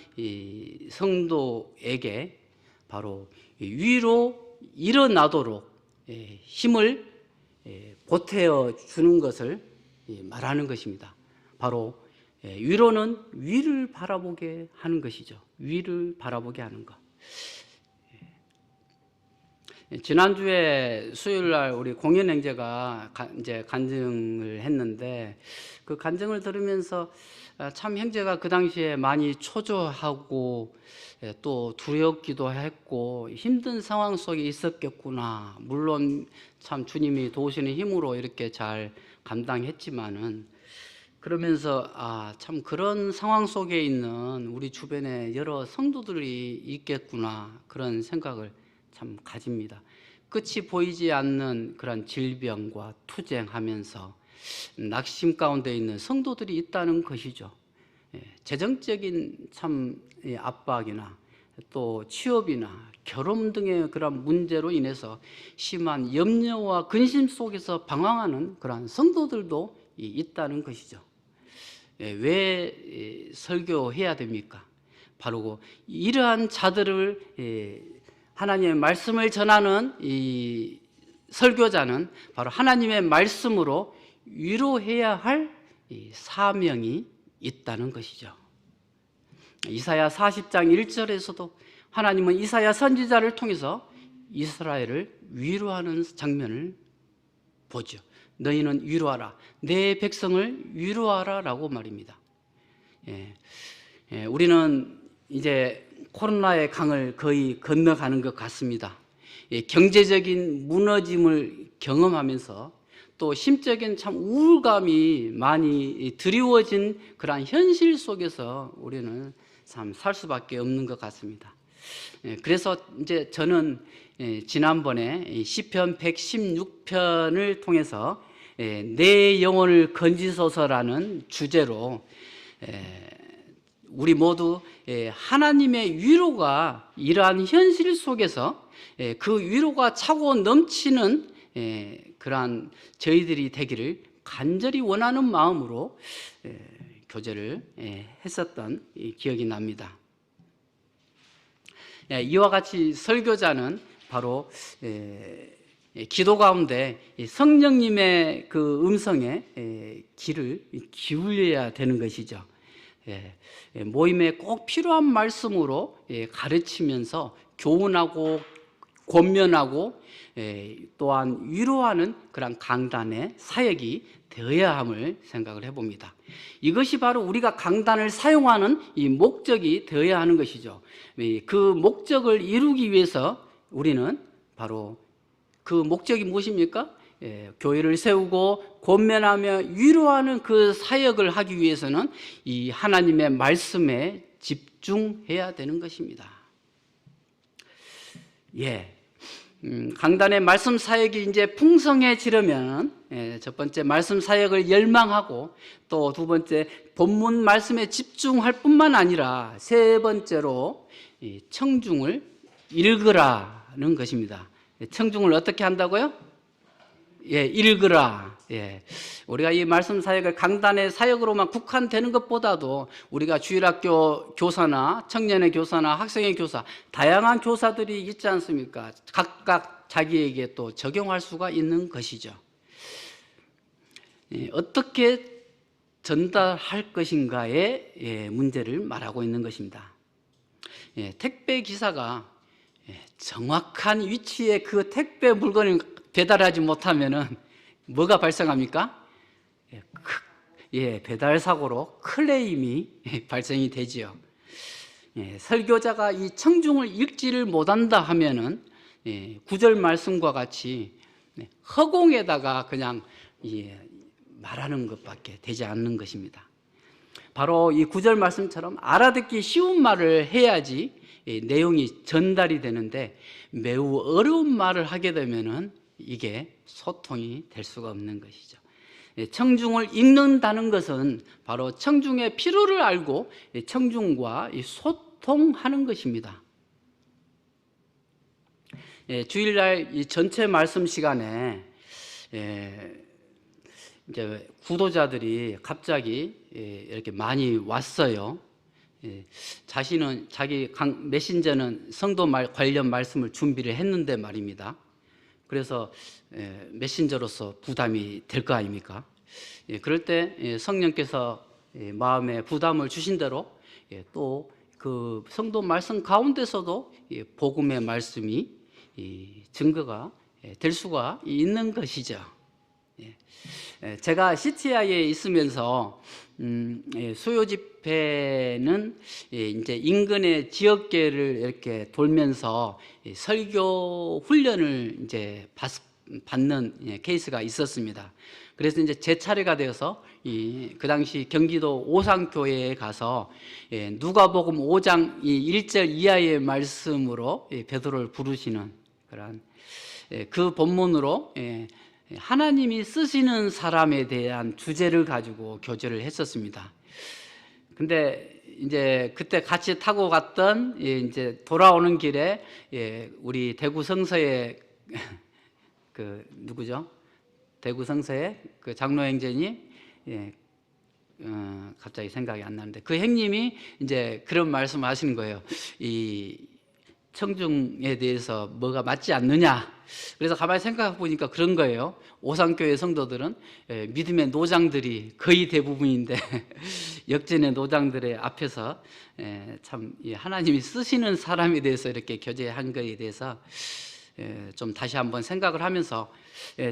성도에게 바로 위로 일어나도록 힘을 보태어 주는 것을 말하는 것입니다. 바로 위로는 위를 바라보게 하는 것이죠. 위를 바라보게 하는 것. 지난주에 수요일날 우리 공연 형제가 이제 간증을 했는데 그 간증을 들으면서 참 형제가 그 당시에 많이 초조하고 또 두렵기도 했고 힘든 상황 속에 있었겠구나. 물론 참 주님이 도우시는 힘으로 이렇게 잘 감당했지만은 그러면서 참 그런 상황 속에 있는 우리 주변에 여러 성도들이 있겠구나 그런 생각을 참 가집니다. 끝이 보이지 않는 그런 질병과 투쟁하면서 낙심 가운데 있는 성도들이 있다는 것이죠. 재정적인 참 압박이나 또 취업이나 결혼 등의 그런 문제로 인해서 심한 염려와 근심 속에서 방황하는 그러한 성도들도 있다는 것이죠. 왜 설교해야 됩니까? 바로 이러한 자들을 하나님의 말씀을 전하는 이 설교자는 바로 하나님의 말씀으로 위로해야 할 이 사명이 있다는 것이죠. 이사야 40장 1절에서도 하나님은 이사야 선지자를 통해서 이스라엘을 위로하는 장면을 보죠. 너희는 위로하라. 내 백성을 위로하라 라고 말입니다. 우리는 이제 코로나의 강을 거의 건너가는 것 같습니다. 경제적인 무너짐을 경험하면서 또 심적인 참 우울감이 많이 드리워진 그러한 현실 속에서 우리는 참 살 수밖에 없는 것 같습니다. 그래서 이제 저는 지난번에 시편 116편을 통해서 내 영혼을 건지소서라는 주제로 우리 모두 하나님의 위로가 이러한 현실 속에서 그 위로가 차고 넘치는 그러한 저희들이 되기를 간절히 원하는 마음으로 교제를 했었던 기억이 납니다. 이와 같이 설교자는 바로 기도 가운데 성령님의 그 음성에 귀를 기울여야 되는 것이죠. 모임에 꼭 필요한 말씀으로 가르치면서 교훈하고 권면하고 또한 위로하는 그런 강단의 사역이 되어야 함을 생각을 해봅니다. 이것이 바로 우리가 강단을 사용하는 이 목적이 되어야 하는 것이죠. 그 목적을 이루기 위해서 우리는 바로 그 목적이 무엇입니까? 교회를 세우고 권면하며 위로하는 그 사역을 하기 위해서는 이 하나님의 말씀에 집중해야 되는 것입니다. 강단의 말씀 사역이 이제 풍성해지려면 첫 번째 말씀 사역을 열망하고 또 두 번째 본문 말씀에 집중할 뿐만 아니라 세 번째로 청중을 읽으라는 것입니다. 청중을 어떻게 한다고요? 읽으라. 우리가 이 말씀 사역을 강단의 사역으로만 국한되는 것보다도 우리가 주일학교 교사나 청년의 교사나 학생의 교사, 다양한 교사들이 있지 않습니까? 각각 자기에게 또 적용할 수가 있는 것이죠. 어떻게 전달할 것인가의 문제를 말하고 있는 것입니다. 택배 기사가 정확한 위치에 그 택배 물건을 배달하지 못하면은 뭐가 발생합니까? 배달 사고로 클레임이 발생이 되지요. 설교자가 이 청중을 읽지를 못한다 하면은 구절 말씀과 같이 허공에다가 그냥 말하는 것밖에 되지 않는 것입니다. 바로 이 구절 말씀처럼 알아듣기 쉬운 말을 해야지 내용이 전달이 되는데 매우 어려운 말을 하게 되면은 이게 소통이 될 수가 없는 것이죠. 청중을 읽는다는 것은 바로 청중의 필요를 알고 청중과 소통하는 것입니다. 주일날 이 전체 말씀 시간에 이제 구도자들이 갑자기 이렇게 많이 왔어요. 자신은 자기 메신저는 성도 관련 말씀을 준비를 했는데 말입니다. 그래서 메신저로서 부담이 될 거 아닙니까? 그럴 때 성령께서 마음에 부담을 주신 대로 또 그 성도 말씀 가운데서도 복음의 말씀이 증거가 될 수가 있는 것이죠. 제가 CTI에 있으면서 수요 집회는 이제 인근의 지역계를 이렇게 돌면서 설교 훈련을 이제 받는 케이스가 있었습니다. 그래서 이제 제 차례가 되어서 그 당시 경기도 오산교회에 가서 누가복음 5장 1절 이하의 말씀으로 베드로를 부르시는 그런 그 본문으로 하나님이 쓰시는 사람에 대한 주제를 가지고 교제를 했었습니다. 근데 이제 그때 같이 타고 갔던 이제 돌아오는 길에 우리 대구 성서의 그 누구죠? 대구 성서의 그 장로 행전이 갑자기 생각이 안 나는데 그 행님이 이제 그런 말씀하시는 거예요. 이 청중에 대해서 뭐가 맞지 않느냐. 그래서 가만히 생각해 보니까 그런 거예요. 오산교회 성도들은 믿음의 노장들이 거의 대부분인데 역전의 노장들의 앞에서 참 하나님이 쓰시는 사람에 대해서 이렇게 교제한 것에 대해서 좀 다시 한번 생각을 하면서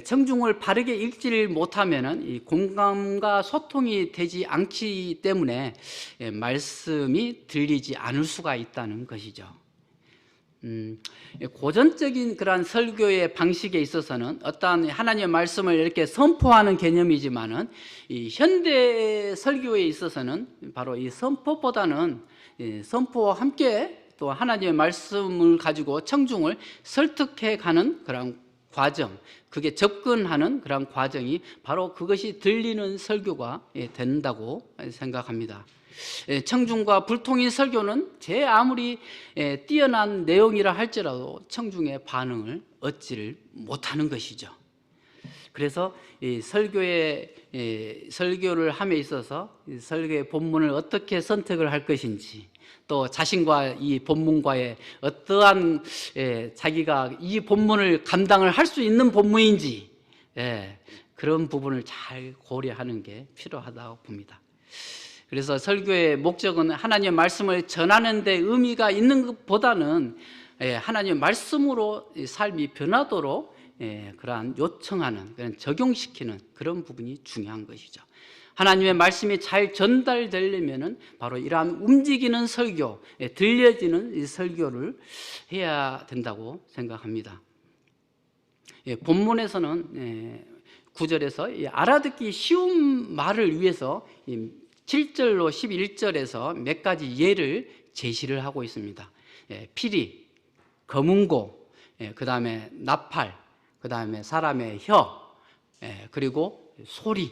청중을 바르게 읽지를 못하면은 이 공감과 소통이 되지 않기 때문에 말씀이 들리지 않을 수가 있다는 것이죠. 고전적인 그러한 설교의 방식에 있어서는 어떠한 하나님의 말씀을 이렇게 선포하는 개념이지만은 이 현대 설교에 있어서는 바로 이 선포보다는 선포와 함께 또 하나님의 말씀을 가지고 청중을 설득해 가는 그런 과정, 그게 접근하는 그런 과정이 바로 그것이 들리는 설교가 된다고 생각합니다. 청중과 불통인 설교는 제 아무리 뛰어난 내용이라 할지라도 청중의 반응을 얻지를 못하는 것이죠. 그래서 이 설교를 함에 있어서 이 설교의 본문을 어떻게 선택을 할 것인지, 또 자신과 이 본문과의 어떠한 자기가 이 본문을 감당을 할 수 있는 본문인지, 그런 부분을 잘 고려하는 게 필요하다고 봅니다. 그래서 설교의 목적은 하나님의 말씀을 전하는 데 의미가 있는 것보다는 하나님의 말씀으로 삶이 변하도록 그러한 요청하는, 그런 적용시키는 그런 부분이 중요한 것이죠. 하나님의 말씀이 잘 전달되려면은 바로 이러한 움직이는 설교, 들려지는 이 설교를 해야 된다고 생각합니다. 본문에서는 9절에서 알아듣기 쉬운 말을 위해서 7절로 11절에서 몇 가지 예를 제시를 하고 있습니다. 피리, 검은고, 그 다음에 나팔, 그 다음에 사람의 혀, 그리고 소리,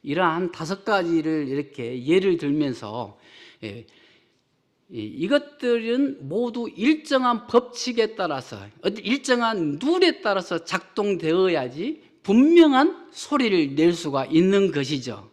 이러한 5가지를 이렇게 예를 들면서 이것들은 모두 일정한 법칙에 따라서, 일정한 룰에 따라서 작동되어야지 분명한 소리를 낼 수가 있는 것이죠.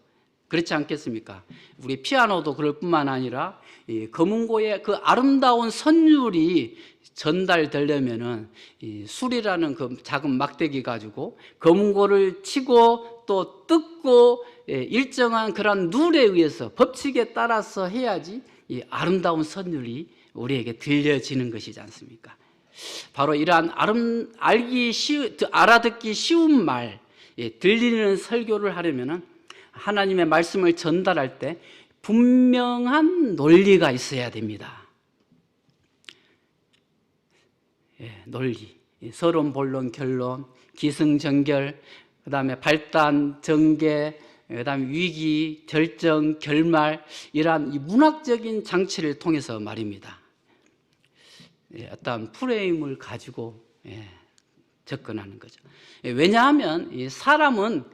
그렇지 않겠습니까? 우리 피아노도 그럴 뿐만 아니라 이 검은고의 그 아름다운 선율이 전달되려면은 이 술이라는 그 작은 막대기 가지고 검은고를 치고 또 뜯고 일정한 그런 룰에 의해서, 법칙에 따라서 해야지 이 아름다운 선율이 우리에게 들려지는 것이지 않습니까? 바로 이러한 알아듣기 쉬운 말, 들리는 설교를 하려면은 하나님의 말씀을 전달할 때 분명한 논리가 있어야 됩니다. 논리, 서론, 본론, 결론, 기승전결, 그 다음에 발단, 전개, 그 다음에 위기, 결정, 결말, 이러한 이 문학적인 장치를 통해서 말입니다. 어떤 프레임을 가지고 접근하는 거죠. 왜냐하면 이 사람은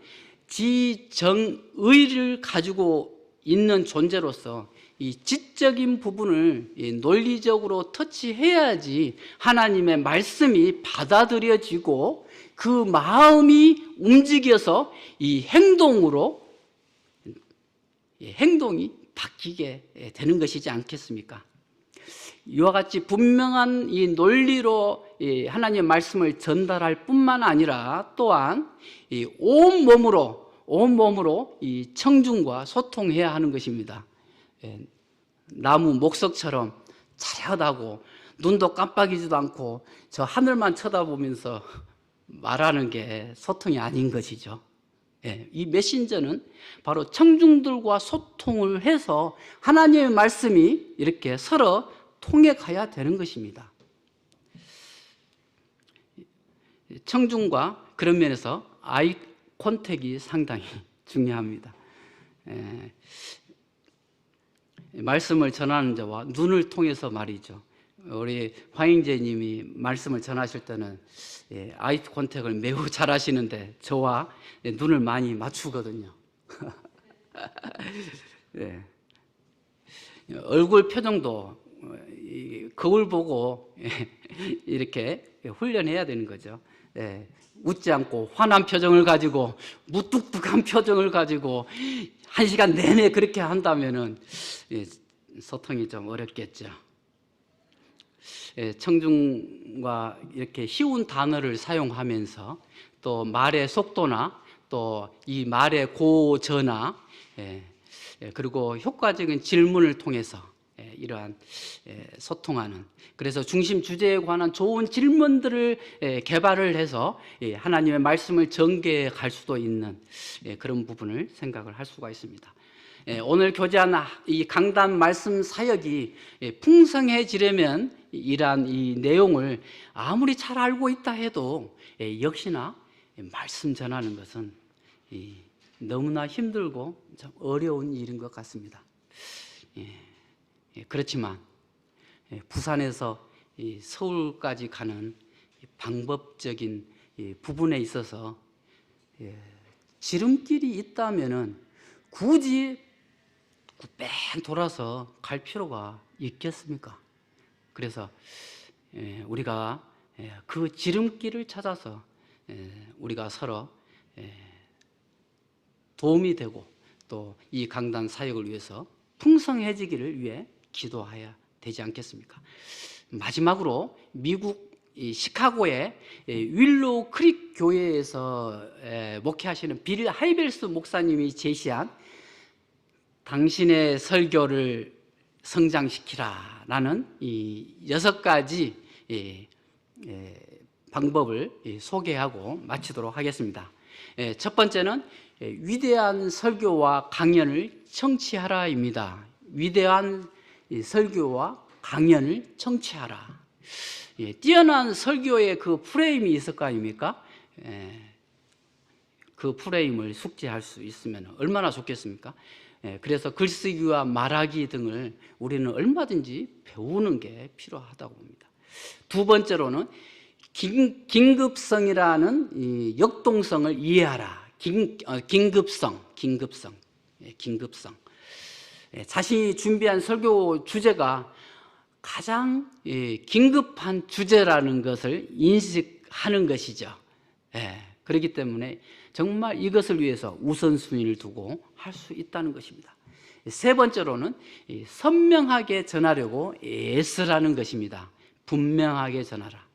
지정의를 가지고 있는 존재로서 이 지적인 부분을 논리적으로 터치해야지 하나님의 말씀이 받아들여지고 그 마음이 움직여서 이 행동이 바뀌게 되는 것이지 않겠습니까? 이와 같이 분명한 이 논리로 하나님의 말씀을 전달할 뿐만 아니라 또한 온 몸으로 이 청중과 소통해야 하는 것입니다. 나무 목석처럼 차렷하고 눈도 깜빡이지도 않고 저 하늘만 쳐다보면서 말하는 게 소통이 아닌 것이죠. 이 메신저는 바로 청중들과 소통을 해서 하나님의 말씀이 이렇게 서로 통해 가야 되는 것입니다. 청중과 그런 면에서 아이 콘택이 상당히 중요합니다. 말씀을 전하는 자와 눈을 통해서 말이죠. 우리 황영재 님이 말씀을 전하실 때는 아이 콘택을 매우 잘 하시는데 저와 눈을 많이 맞추거든요. 얼굴 표정도 거울 보고 이렇게 훈련해야 되는 거죠. 웃지 않고 환한 표정을 가지고 무뚝뚝한 표정을 가지고 1시간 내내 그렇게 한다면은 소통이 좀 어렵겠죠. 청중과 이렇게 쉬운 단어를 사용하면서 또 말의 속도나 또 이 말의 고저나 그리고 효과적인 질문을 통해서 이러한 소통하는, 그래서 중심 주제에 관한 좋은 질문들을 개발을 해서 하나님의 말씀을 전개해 갈 수도 있는 그런 부분을 생각을 할 수가 있습니다. 오늘 교제한 이 강단 말씀 사역이 풍성해지려면 이러한 이 내용을 아무리 잘 알고 있다 해도 역시나 말씀 전하는 것은 너무나 힘들고 참 어려운 일인 것 같습니다. 그렇지만 부산에서 서울까지 가는 방법적인 부분에 있어서 지름길이 있다면은 굳이 뺑 돌아서 갈 필요가 있겠습니까? 그래서 우리가 그 지름길을 찾아서 우리가 서로 도움이 되고 또 이 강단 사역을 위해서 풍성해지기를 위해 기도해야 되지 않겠습니까? 마지막으로 미국 시카고의 윌로우 크릭 교회에서 목회하시는 빌 하이벨스 목사님이 제시한 당신의 설교를 성장시키라라는 이 6가지 방법을 소개하고 마치도록 하겠습니다. 첫 번째는 위대한 설교와 강연을 청취하라입니다. 위대한 설교와 강연을 청취하라. 뛰어난 설교의 그 프레임이 있을 거 아닙니까? 그 프레임을 숙지할 수 있으면 얼마나 좋겠습니까? 그래서 글쓰기와 말하기 등을 우리는 얼마든지 배우는 게 필요하다고 봅니다. 두 번째로는 긴급성이라는 이 역동성을 이해하라. 긴급성. 자신이 준비한 설교 주제가 가장 긴급한 주제라는 것을 인식하는 것이죠. 그렇기 때문에 정말 이것을 위해서 우선순위를 두고 할 수 있다는 것입니다. 세 번째로는 선명하게 전하려고 애쓰라는 것입니다. 분명하게 전하라.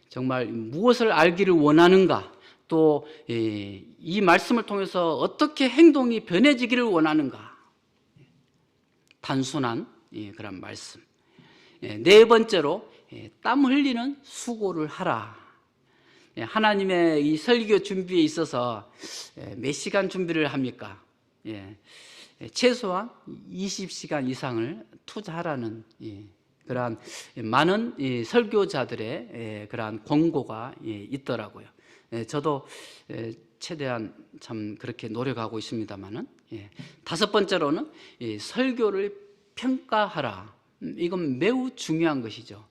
정말 무엇을 알기를 원하는가, 또 이 말씀을 통해서 어떻게 행동이 변해지기를 원하는가, 단순한 그런 말씀. 네 번째로 땀 흘리는 수고를 하라. 하나님의 이 설교 준비에 있어서 몇 시간 준비를 합니까? 최소한 20시간 이상을 투자하라는 그러한 많은 설교자들의 그러한 권고가 있더라고요. 저도 최대한 참 그렇게 노력하고 있습니다만은, 다섯 번째로는 설교를 평가하라. 이건 매우 중요한 것이죠.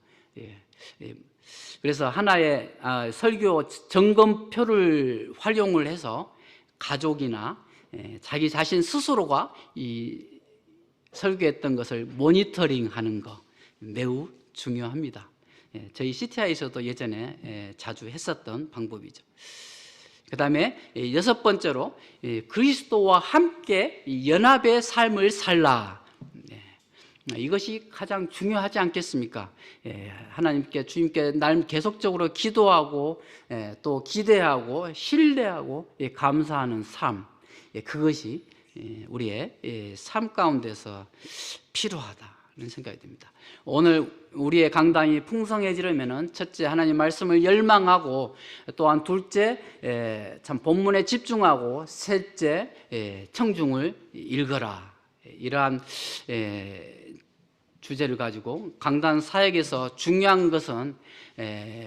그래서 하나의 설교 점검표를 활용을 해서 가족이나 자기 자신 스스로가 이 설교했던 것을 모니터링하는 거 매우 중요합니다. 저희 CTI에서도 예전에 자주 했었던 방법이죠. 그 다음에 여섯 번째로 그리스도와 함께 연합의 삶을 살라. 이것이 가장 중요하지 않겠습니까? 하나님께, 주님께 날 계속적으로 기도하고 또 기대하고 신뢰하고 감사하는 삶, 그것이 우리의 삶 가운데서 필요하다는 생각이 듭니다. 오늘 우리의 강단이 풍성해지려면 첫째, 하나님 말씀을 열망하고, 또한 둘째, 참 본문에 집중하고, 셋째, 청중을 읽어라. 이러한 주제를 가지고 강단 사역에서 중요한 것은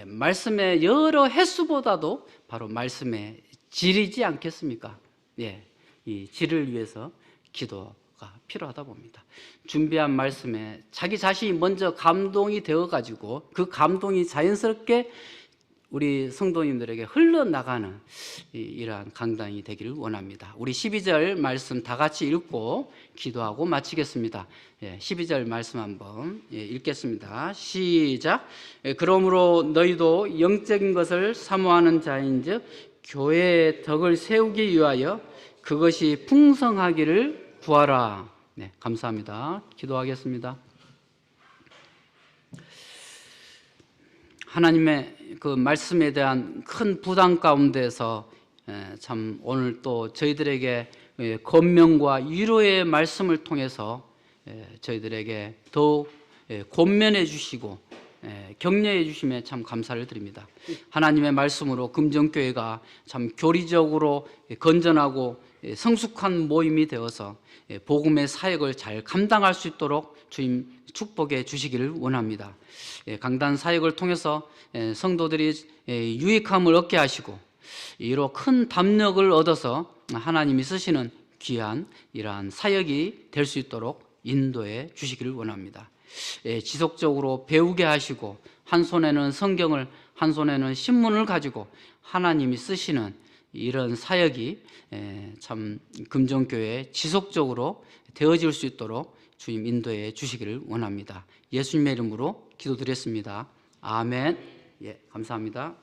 말씀의 여러 횟수보다도 바로 말씀의 질이지 않겠습니까? 이 질을 위해서 기도가 필요하다 봅니다. 준비한 말씀에 자기 자신이 먼저 감동이 되어 가지고 그 감동이 자연스럽게 우리 성도님들에게 흘러나가는 이러한 강단이 되기를 원합니다. 우리 12절 말씀 다 같이 읽고 기도하고 마치겠습니다. 12절 말씀 한번 읽겠습니다. 시작. 그러므로 너희도 영적인 것을 사모하는 자인즉 교회의 덕을 세우기 위하여 그것이 풍성하기를 구하라. 감사합니다. 기도하겠습니다. 하나님의 그 말씀에 대한 큰 부담 가운데서 참 오늘 또 저희들에게 권면과 위로의 말씀을 통해서 저희들에게 더욱 권면해 주시고 격려해 주심에 참 감사를 드립니다. 하나님의 말씀으로 금정교회가 참 교리적으로 건전하고 성숙한 모임이 되어서 복음의 사역을 잘 감당할 수 있도록 주님 축복해 주시기를 원합니다. 강단 사역을 통해서 성도들이 유익함을 얻게 하시고 이로 큰 담력을 얻어서 하나님이 쓰시는 귀한 이러한 사역이 될 수 있도록 인도해 주시기를 원합니다. 지속적으로 배우게 하시고 한 손에는 성경을 한 손에는 신문을 가지고 하나님이 쓰시는 이런 사역이 참 금정교회에 지속적으로 되어질 수 있도록 주님 인도해 주시기를 원합니다. 예수님의 이름으로 기도드렸습니다. 아멘. 감사합니다.